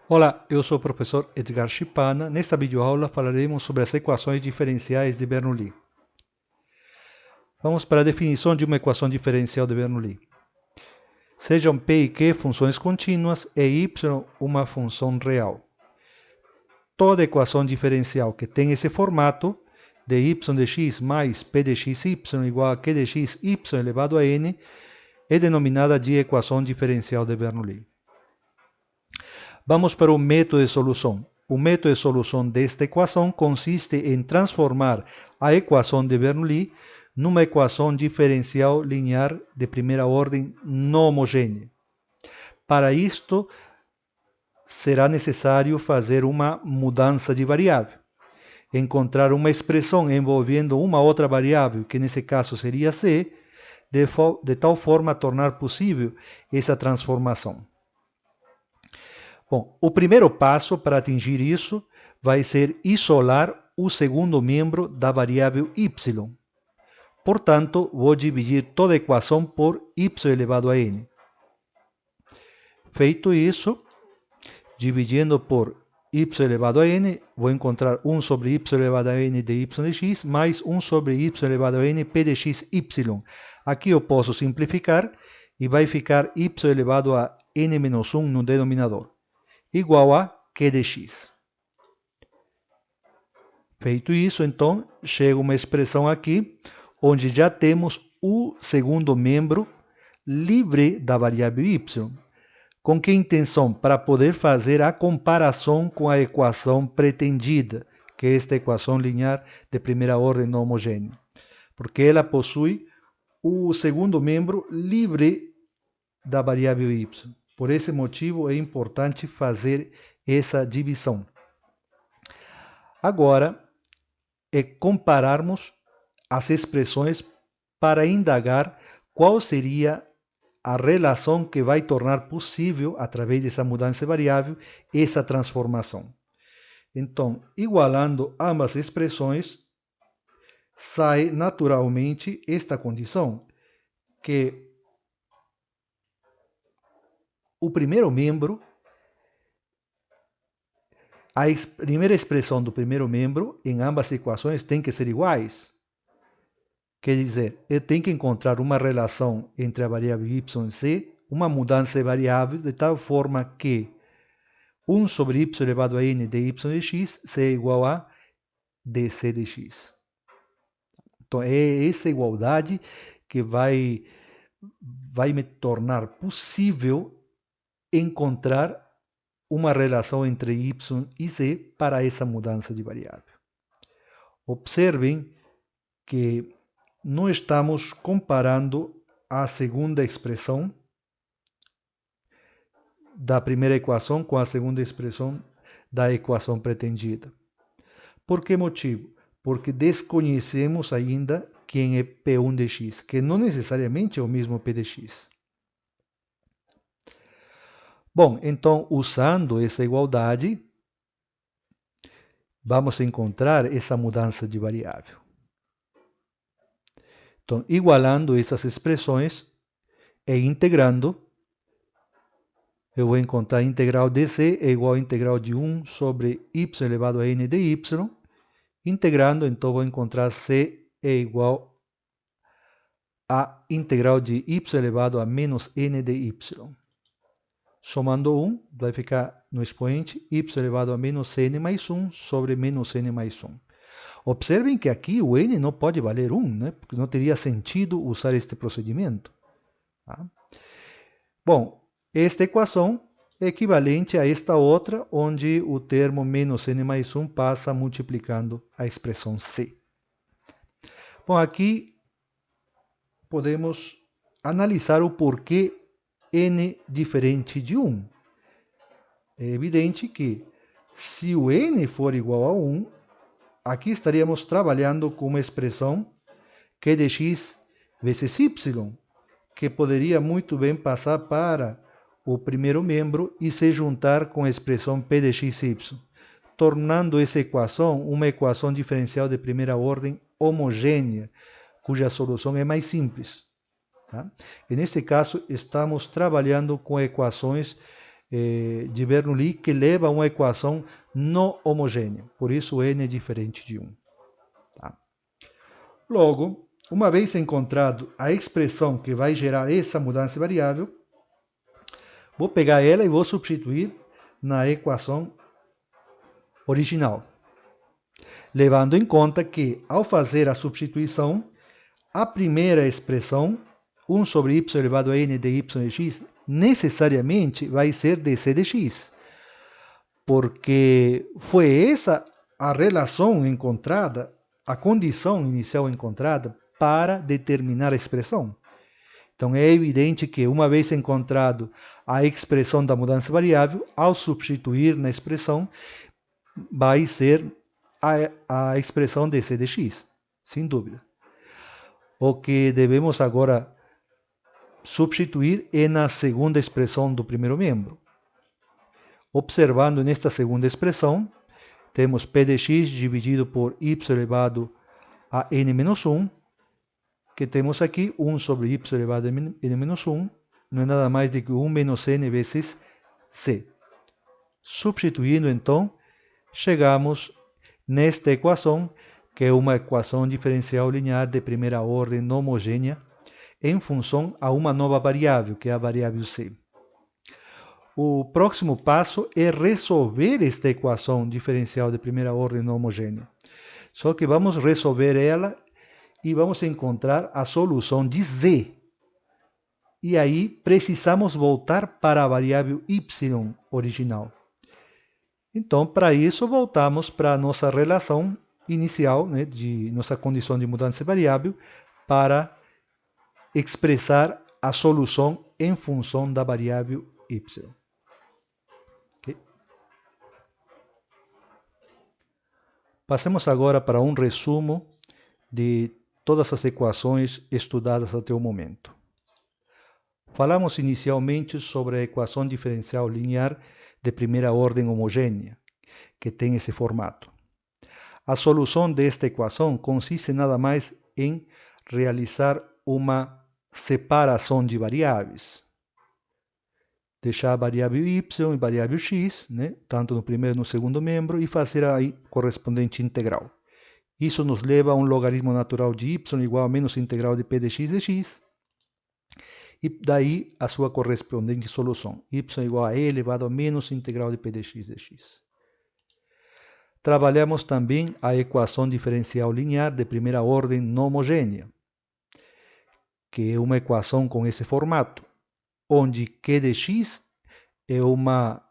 Olá, eu sou o professor Edgar Chipana. Nesta videoaula falaremos sobre as equações diferenciais de Bernoulli. Vamos para a definição de uma equação diferencial de Bernoulli. Sejam P e Q funções contínuas e Y uma função real. Toda equação diferencial que tem esse formato, de y de x mais p de x y igual a q de x y elevado a n, é denominada de equação diferencial de Bernoulli. Vamos para o método de solução. O método de solução desta equação consiste em transformar a equação de Bernoulli numa equação diferencial linear de primeira ordem não homogênea. Para isto, será necessário fazer uma mudança de variável. Encontrar uma expressão envolvendo uma outra variável, que nesse caso seria c, de tal forma a tornar possível essa transformação. Bom, o primeiro passo para atingir isso vai ser isolar o segundo membro da variável y. Portanto, vou dividir toda a equação por y elevado a n. Feito isso, dividindo por y elevado a n, vou encontrar 1 sobre y elevado a n de y de x, mais 1 sobre y elevado a n p de x y. Aqui eu posso simplificar e vai ficar y elevado a n menos 1 no denominador, igual a q de x. Feito isso, então, chega uma expressão aqui, onde já temos o segundo membro livre da variável y. Com que intenção? Para poder fazer a comparação com a equação pretendida, que é esta equação linear de primeira ordem não homogênea. Porque ela possui o segundo membro livre da variável y. Por esse motivo, é importante fazer essa divisão. Agora, é compararmos as expressões para indagar qual seria a relação que vai tornar possível, através dessa mudança de variável, essa transformação. Então, igualando ambas expressões, sai naturalmente esta condição, que o primeiro membro, a primeira expressão do primeiro membro em ambas equações tem que ser iguais. Quer dizer, eu tenho que encontrar uma relação entre a variável y e c, uma mudança de variável, de tal forma que 1 sobre y elevado a n de y de x seja igual a dc de x. Então, é essa igualdade que vai me tornar possível encontrar uma relação entre y e z para essa mudança de variável. Observem que não estamos comparando a segunda expressão da primeira equação com a segunda expressão da equação pretendida. Por que motivo? Porque desconhecemos ainda quem é P1 de x, que não necessariamente é o mesmo P de x. Bom, então, usando essa igualdade, vamos encontrar essa mudança de variável. Então, igualando essas expressões e integrando, eu vou encontrar a integral dc é igual a integral de 1 sobre y elevado a n de y. Integrando, então, vou encontrar c é igual a integral de y elevado a menos n de y. Somando 1, vai ficar no expoente y elevado a menos n mais 1 sobre menos n mais 1. Observem que aqui o n não pode valer 1, né? Porque não teria sentido usar este procedimento. Tá? Bom, esta equação é equivalente a esta outra, onde o termo menos n mais 1 passa multiplicando a expressão c. Bom, aqui podemos analisar o porquê n diferente de 1. É evidente que, se o n for igual a 1, aqui estaríamos trabalhando com uma expressão q de x vezes y, que poderia muito bem passar para o primeiro membro e se juntar com a expressão p de xy, tornando essa equação uma equação diferencial de primeira ordem homogênea, cuja solução é mais simples. Tá? E neste caso, estamos trabalhando com equações de Bernoulli que leva a uma equação não homogênea. Por isso, n é diferente de 1. Tá? Logo, uma vez encontrado a expressão que vai gerar essa mudança variável, vou pegar ela e vou substituir na equação original. Levando em conta que, ao fazer a substituição, a primeira expressão, 1 sobre y elevado a n de y de x, necessariamente vai ser dc de x. Porque foi essa a relação encontrada, a condição inicial encontrada para determinar a expressão. Então, é evidente que, uma vez encontrado a expressão da mudança variável, ao substituir na expressão, vai ser a expressão dc de x, sem dúvida. O que devemos agora substituir é na segunda expressão do primeiro membro. Observando nesta segunda expressão, temos p de x dividido por y elevado a n menos 1, que temos aqui 1 sobre y elevado a n menos 1, não é nada mais do que 1 menos n vezes c. Substituindo, então, chegamos nesta equação, que é uma equação diferencial linear de primeira ordem não homogênea, em função a uma nova variável, que é a variável c. O próximo passo é resolver esta equação diferencial de primeira ordem não homogênea. Só que vamos resolver ela e vamos encontrar a solução de z. E aí precisamos voltar para a variável y original. Então, para isso, voltamos para a nossa relação inicial, né, de nossa condição de mudança variável, para expressar a solução em função da variável y. Okay? Passemos agora para um resumo de todas as equações estudadas até o momento. Falamos inicialmente sobre a equação diferencial linear de primeira ordem homogênea, que tem esse formato. A solução desta equação consiste nada mais em realizar uma separação de variáveis. Deixar a variável y e a variável x, né, tanto no primeiro e no segundo membro, e fazer a correspondente integral. Isso nos leva a um logaritmo natural de y igual a menos integral de p de x, e daí a sua correspondente solução, y igual a e elevado a menos integral de p de x. Trabalhamos também a equação diferencial linear de primeira ordem não homogênea, que é uma equação com esse formato, onde q de x é uma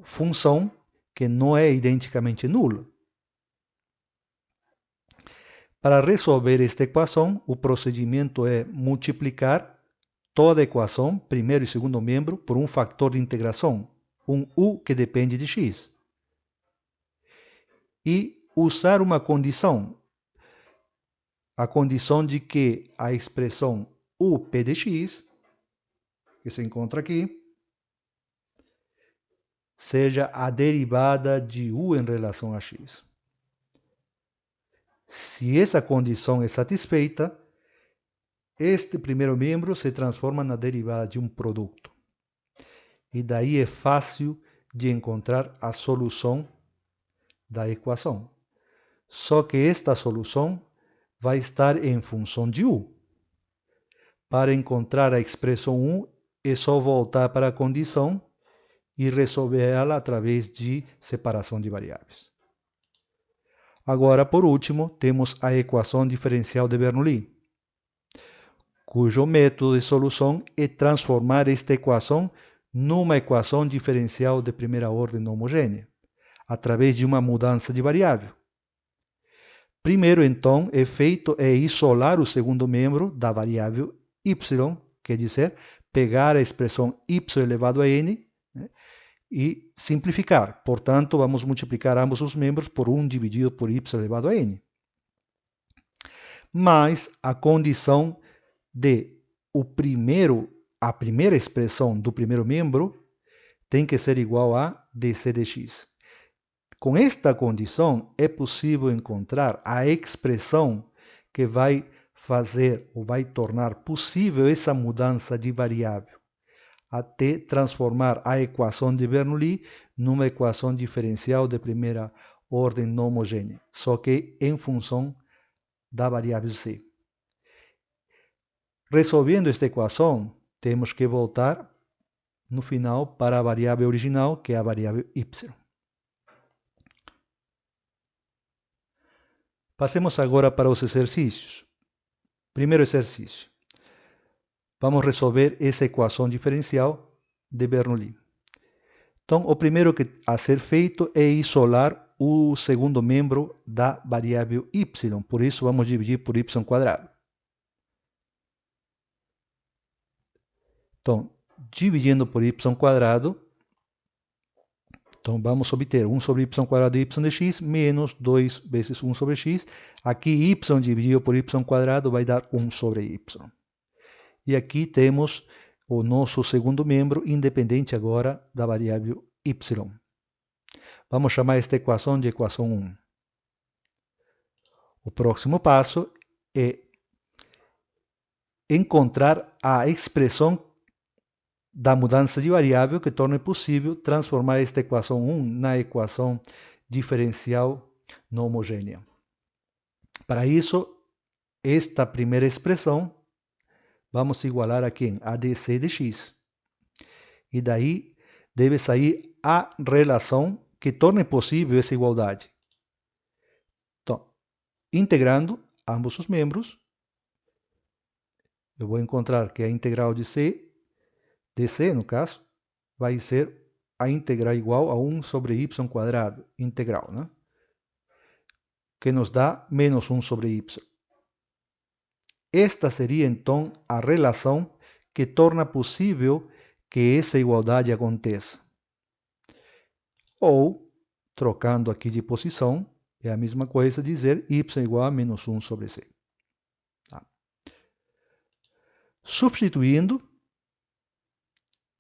função que não é identicamente nula. Para resolver esta equação, o procedimento é multiplicar toda a equação, primeiro e segundo membro, por um fator de integração, um u que depende de x. E usar uma condição, a condição de que a expressão up de x, que se encontra aqui, seja a derivada de u em relação a x. Se essa condição é satisfeita, este primeiro membro se transforma na derivada de um produto. E daí é fácil de encontrar a solução da equação. Só que esta solução vai estar em função de u. Para encontrar a expressão u, é só voltar para a condição e resolver ela através de separação de variáveis. Agora, por último, temos a equação diferencial de Bernoulli, cujo método de solução é transformar esta equação numa equação diferencial de primeira ordem não homogênea, através de uma mudança de variável. Primeiro, então, é feito isolar o segundo membro da variável y, quer dizer, pegar a expressão y elevado a n, né, e simplificar. Portanto, vamos multiplicar ambos os membros por 1 dividido por y elevado a n. Mas a condição de a primeira expressão do primeiro membro tem que ser igual a dc de x. Com esta condição, é possível encontrar a expressão que vai fazer ou vai tornar possível essa mudança de variável, até transformar a equação de Bernoulli numa equação diferencial de primeira ordem não homogênea, só que em função da variável C. Resolvendo esta equação, temos que voltar no final para a variável original, que é a variável y. Passemos agora para os exercícios. Primeiro exercício. Vamos resolver essa equação diferencial de Bernoulli. Então, o primeiro a ser feito é isolar o segundo membro da variável y. Por isso, vamos dividir por y². Então, dividindo por y², então vamos obter 1 sobre y² de y de x menos 2 vezes 1 sobre x. Aqui y dividido por y² vai dar 1 sobre y. E aqui temos o nosso segundo membro, independente agora da variável y. Vamos chamar esta equação de equação 1. O próximo passo é encontrar a expressão da mudança de variável que torne possível transformar esta equação 1 na equação diferencial não homogênea. Para isso, esta primeira expressão vamos igualar a quem? A dc de x. E daí deve sair a relação que torne possível essa igualdade. Então, integrando ambos os membros, eu vou encontrar que a integral de c, dc no caso, vai ser a integral igual a 1 sobre y² integral, né? Que nos dá menos 1 sobre y. Esta seria, então, a relação que torna possível que essa igualdade aconteça. Ou, trocando aqui de posição, é a mesma coisa dizer y igual a menos 1 sobre c. Tá. Substituindo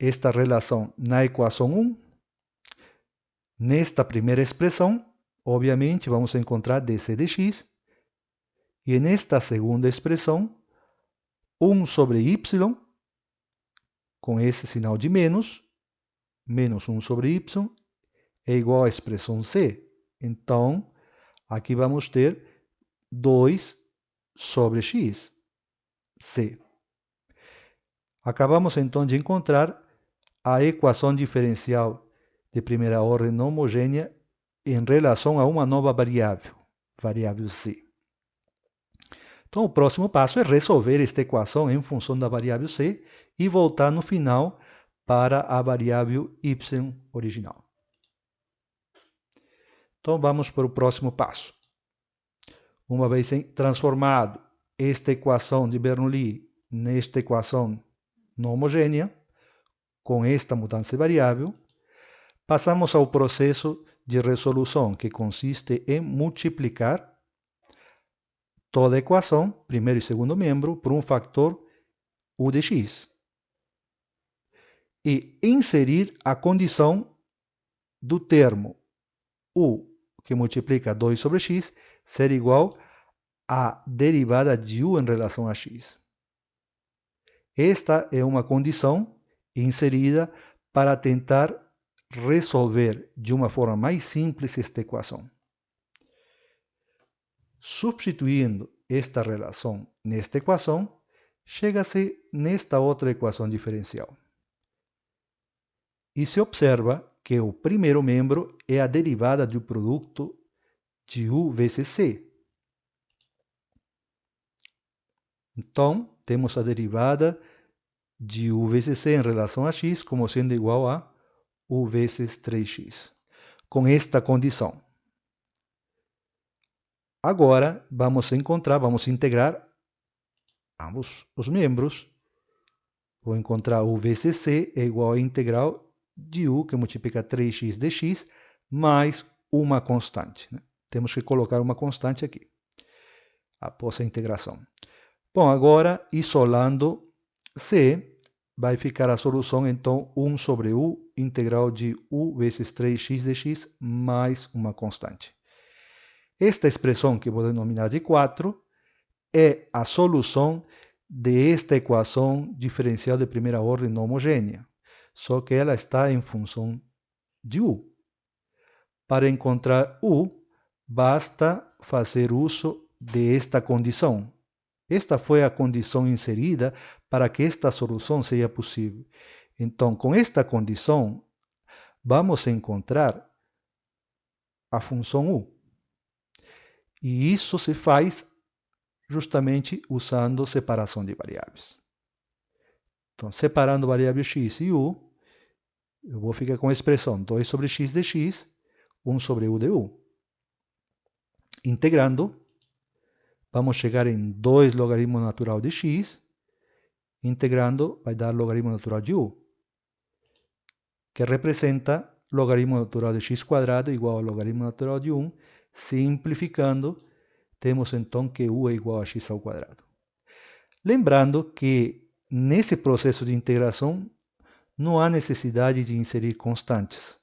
esta relação na equação 1, nesta primeira expressão, obviamente, vamos encontrar dc de x. E nesta segunda expressão, 1 sobre y, com esse sinal de menos 1 sobre y, é igual à expressão c. Então, aqui vamos ter 2 sobre x, c. Acabamos, então, de encontrar a equação diferencial de primeira ordem não homogênea em relação a uma nova variável, variável c. Então, o próximo passo é resolver esta equação em função da variável c e voltar no final para a variável y original. Então, vamos para o próximo passo. Uma vez transformado esta equação de Bernoulli nesta equação não homogênea, com esta mudança de variável, passamos ao processo de resolução, que consiste em multiplicar toda a equação, primeiro e segundo membro, por um fator u de x. E inserir a condição do termo u, que multiplica 2 sobre x, ser igual à derivada de u em relação a x. Esta é uma condição inserida para tentar resolver de uma forma mais simples esta equação. Substituindo esta relação nesta equação, chega-se nesta outra equação diferencial. E se observa que o primeiro membro é a derivada do produto de u vezes c. Então, temos a derivada de u vezes c em relação a x como sendo igual a u vezes 3x, com esta condição. Agora, vamos integrar ambos os membros. Vou encontrar u vezes c é igual à integral de u, que multiplica 3x de x, mais uma constante, né? Temos que colocar uma constante aqui, após a integração. Bom, agora, isolando c, vai ficar a solução, então, 1 sobre u, integral de u vezes 3x de x, mais uma constante. Esta expressão, que vou denominar de 4, é a solução desta equação diferencial de primeira ordem não homogênea. só que ela está em função de u. Para encontrar u, basta fazer uso desta condição. Esta foi a condição inserida para que esta solução seja possível. Então, com esta condição, vamos encontrar a função u. E isso se faz justamente usando separação de variáveis. Então, separando variável x e u, eu vou ficar com a expressão 2 sobre x de x, 1 sobre u de u. Integrando, vamos chegar em 2 logaritmo natural de x. Integrando, vai dar logaritmo natural de u, que representa logaritmo natural de x quadrado igual ao logaritmo natural de 1. Simplificando, temos então que u é igual a x ao quadrado. Lembrando que nesse processo de integração não há necessidade de inserir constantes.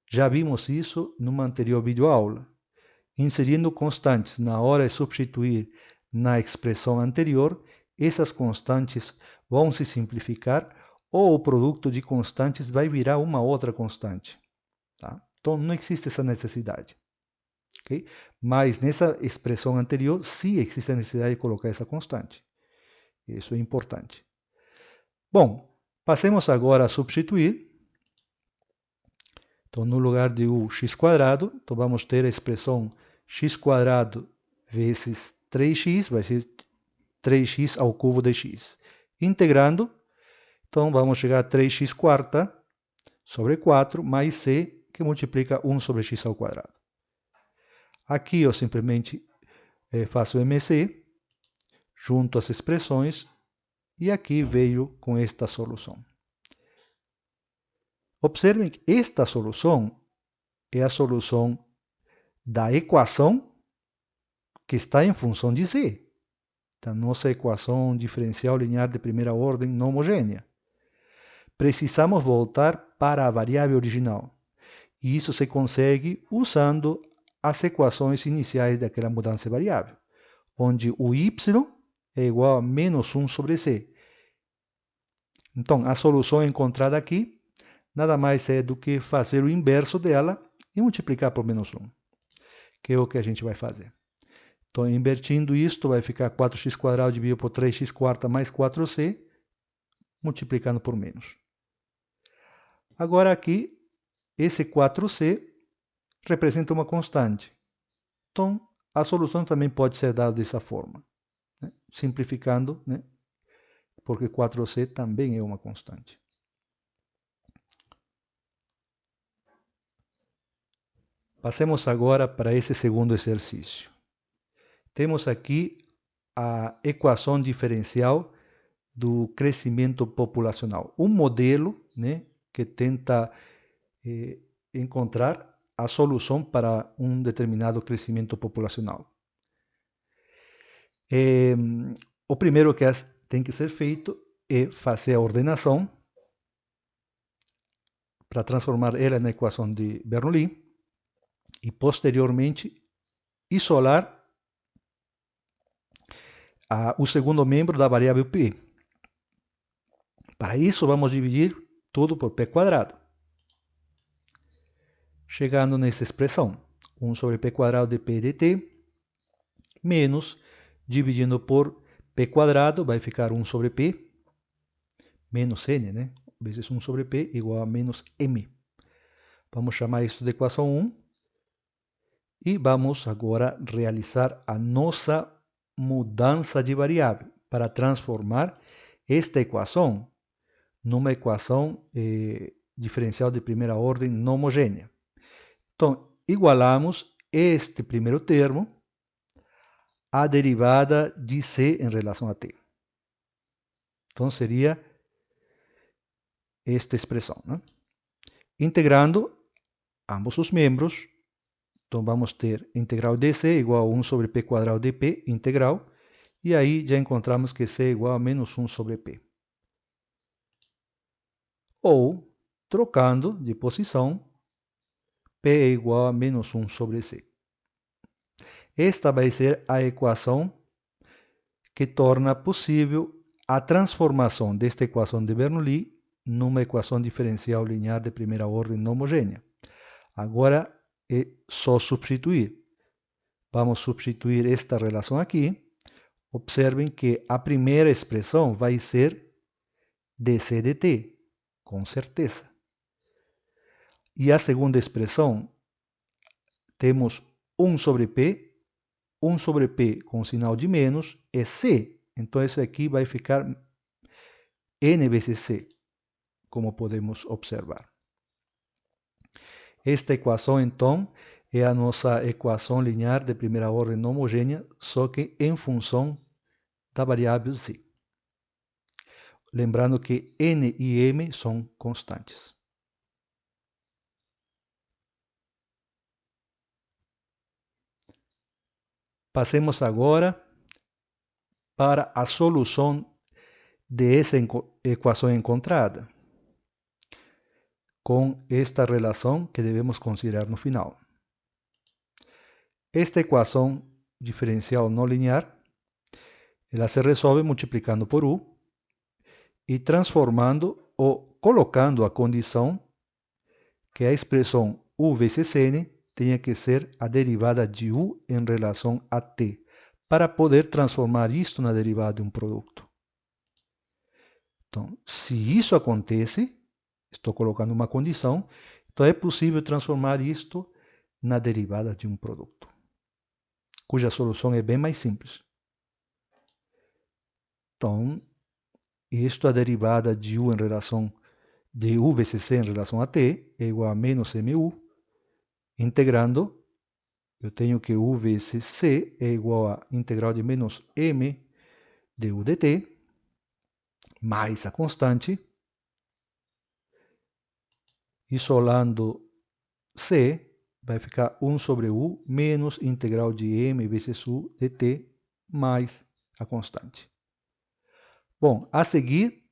Já vimos isso numa anterior videoaula. Inserindo constantes na hora de substituir na expressão anterior, essas constantes vão se simplificar ou o produto de constantes vai virar uma outra constante. Tá? Então não existe essa necessidade. Okay? Mas nessa expressão anterior, sim existe a necessidade de colocar essa constante. Isso é importante. Bom, passemos agora a substituir. Então, no lugar de u x quadrado, então vamos ter a expressão x quadrado vezes 3x, vai ser 3x ao cubo de x. Integrando, então vamos chegar a 3x quarta sobre 4 mais c, que multiplica 1 sobre x ao quadrado. Aqui eu simplesmente faço MC, junto as expressões, e aqui veio com esta solução. Observem que esta solução é a solução da equação que está em função de z, da nossa equação diferencial linear de primeira ordem não homogênea. Precisamos voltar para a variável original. E isso se consegue usando as equações iniciais daquela mudança de variável, onde o y é igual a menos 1 sobre c. Então, a solução encontrada aqui nada mais é do que fazer o inverso dela e multiplicar por menos 1, que é o que a gente vai fazer. Então, invertindo isto, vai ficar 4x quadrado dividido por 3x quarta mais 4c, multiplicando por menos. Agora aqui, esse 4c representa uma constante. Então, a solução também pode ser dada dessa forma, né? Simplificando, né? Porque 4c também é uma constante. Passemos agora para esse segundo exercício. Temos aqui a equação diferencial do crescimento populacional. Um modelo, né, que tenta encontrar a solução para um determinado crescimento populacional. O primeiro que tem que ser feito é fazer a ordenação para transformar ela na equação de Bernoulli e, posteriormente, isolar o segundo membro da variável p. Para isso, vamos dividir tudo por p quadrado. Chegando nessa expressão, 1 sobre p quadrado de p dt, menos, dividindo por p quadrado, vai ficar 1 sobre p, menos n, né? Vezes 1 sobre p igual a menos m. Vamos chamar isso de equação 1. E vamos agora realizar a nossa mudança de variável para transformar esta equação numa equação diferencial de primeira ordem não homogênea. Então, igualamos este primeiro termo à derivada de c em relação a t. Então, seria esta expressão, né? Integrando ambos os membros, então vamos ter integral dc igual a 1 sobre p quadrado de p integral, e aí já encontramos que c é igual a menos 1 sobre p. Ou, trocando de posição, p é igual a menos 1 sobre c. Esta vai ser a equação que torna possível a transformação desta equação de Bernoulli numa equação diferencial linear de primeira ordem não homogênea. Agora é só substituir. Vamos substituir esta relação aqui. Observem que a primeira expressão vai ser dc dt, com certeza. E a segunda expressão, temos 1 sobre P com sinal de menos, é C. Então, esse aqui vai ficar N vezes C, como podemos observar. Esta equação, então, é a nossa equação linear de primeira ordem não homogênea, só que em função da variável Z. Lembrando que N e M são constantes. Passemos agora para a solução dessa equação encontrada, com esta relação que devemos considerar no final. Esta equação diferencial não linear, ela se resolve multiplicando por U e transformando ou colocando a condição que a expressão U vezes N tenha que ser a derivada de U em relação a T, para poder transformar isto na derivada de um produto. Então, se isso acontece, estou colocando uma condição, então é possível transformar isto na derivada de um produto, cuja solução é bem mais simples. Então, isto a derivada de U em relação de U vezes C em relação a T é igual a menos MU, integrando, eu tenho que U vezes C é igual a integral de menos M de U dt, mais a constante, isolando C, vai ficar 1 sobre U menos integral de M vezes U dt, mais a constante. Bom, a seguir,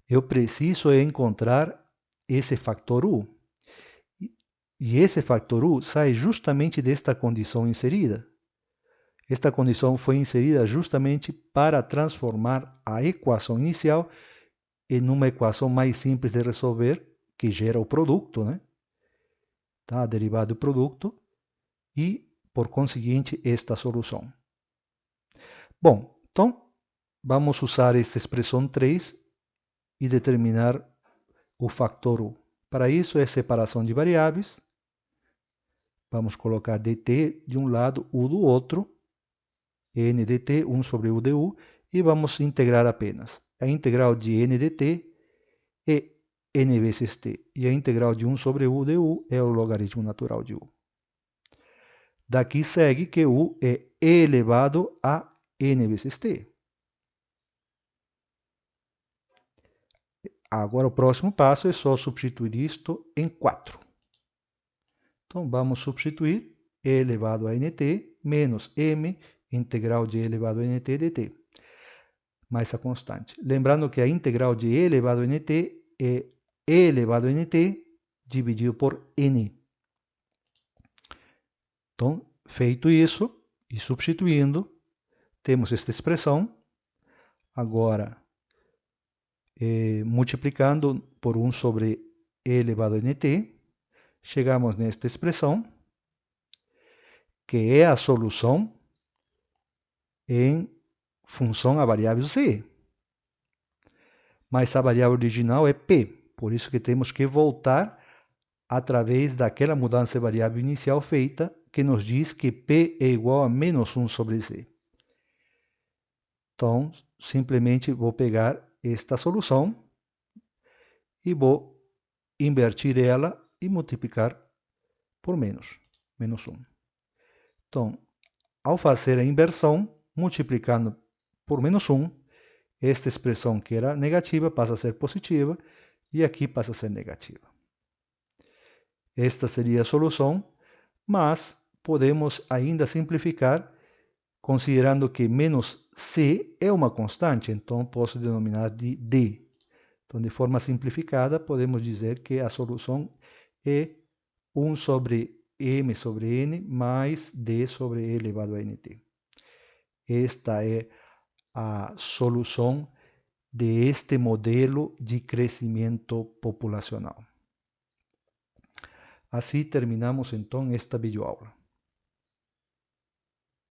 eu preciso encontrar esse fator U. E esse fator U sai justamente desta condição inserida. Esta condição foi inserida justamente para transformar a equação inicial em uma equação mais simples de resolver, que gera o produto, né? Tá? A derivada do produto e, por conseguinte, esta solução. Bom, então, vamos usar esta expressão 3 e determinar o fator U. Para isso, é separação de variáveis. Vamos colocar dt de um lado, U do outro, n dt, 1 sobre U du, e vamos integrar apenas. A integral de n dt é n vezes t, e a integral de 1 sobre U du é o logaritmo natural de U. Daqui segue que U é e elevado a n vezes t. Agora, o próximo passo é só substituir isto em 4. Então, vamos substituir e elevado a nt menos m integral de e elevado a nt dt, mais a constante. Lembrando que a integral de e elevado a nt é e elevado a nt dividido por n. Então, feito isso, e substituindo, temos esta expressão. Agora, multiplicando por 1 sobre e elevado a nt, chegamos nesta expressão, que é a solução em função à variável z. Mas a variável original é p, por isso que temos que voltar através daquela mudança de variável inicial feita, que nos diz que p é igual a menos 1 sobre z. Então, simplesmente vou pegar esta solução e vou invertir ela e multiplicar por menos 1. Então, ao fazer a inversão, multiplicando por menos 1, esta expressão que era negativa passa a ser positiva e aqui passa a ser negativa. Esta seria a solução, mas podemos ainda simplificar considerando que menos c é uma constante, então posso denominar de d. Então, de forma simplificada, podemos dizer que a solução é 1 sobre m sobre n mais d sobre e elevado a nt. Esta é a solução de este modelo de crescimento populacional. Assim terminamos então esta videoaula.